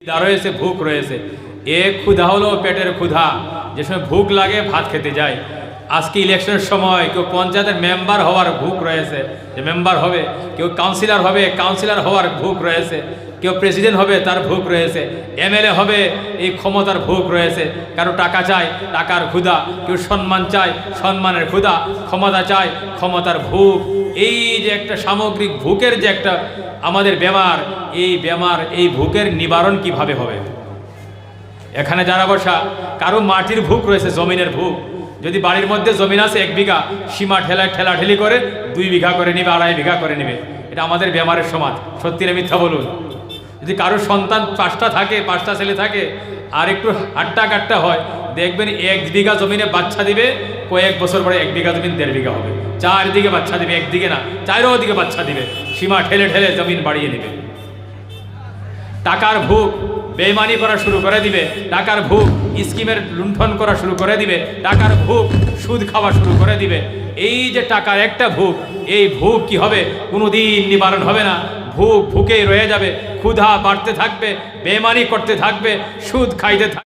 রয়েছে, ভুক রয়েছে। এক ক্ষুধা হলো পেটের ক্ষুধা, যে সময় ভুক লাগে ভাত খেতে যায়। আজকে ইলেকশনের সময় কেউ পঞ্চায়েতের মেম্বার হওয়ার ভুক রয়েছে, যে মেম্বার হবে, কেউ কাউন্সিলর হবে, কাউন্সিলর হওয়ার ভুক রয়েছে, কেউ প্রেসিডেন্ট হবে তার ভুক রয়েছে, এমএলএ হবে এই ক্ষমতার ভুক রয়েছে। কারো টাকা চায়, টাকার ক্ষুধা, কেউ সম্মান চায়, সম্মানের ক্ষুধা, ক্ষমতা চায়, ক্ষমতার ভুক। এই যে একটা সামগ্রিক ভুকের যে একটা আমাদের বেমার, এই ভুকের নিবারণ কিভাবে হবে? এখানে যারা বসা, কারো মাটির ভুক রয়েছে, জমিনের ভুক। যদি বাড়ির মধ্যে জমিন আছে 1 বিঘা, সীমা ঠেলাঠেলি করে 2 বিঘা করে নিবে, 2.5 বিঘা করে নিবে। এটা আমাদের বেমারের সমাজ। সত্যি না মিথ্যা বলুন? যদি কারো সন্তান 5টা থাকে, 5টা ছেলে থাকে, আর একটু হাট্টা কাট্টা হয়, দেখবেন 1 বিঘা জমিনে বাচ্চা দিবে, কয়েক বছর পরে 1 বিঘা জমিন 1.5 বিঘা হবে। 4 দিকে বাচ্চা দিবে, একদিকে না, 4 দিকে বাচ্চা দিবে। সীমা ঠেলে জমিন বাড়িয়ে নেবে। টাকার ভুক বেইমানি করা শুরু করে দিবে, টাকার ভুক স্কিমের লুণ্ঠন করা শুরু করে দিবে, টাকার ভুক সুদ খাওয়া শুরু করে দিবে। এই যে টাকার একটা ভুক, এই ভুক কি হবে? কোনোদিন নিবারণ হবে না। ভুকেই রয়ে যাবে, ক্ষুধা বাড়তে থাকবে, বেইমানি করতে থাকবে, সুদ খাইতে থাকবে।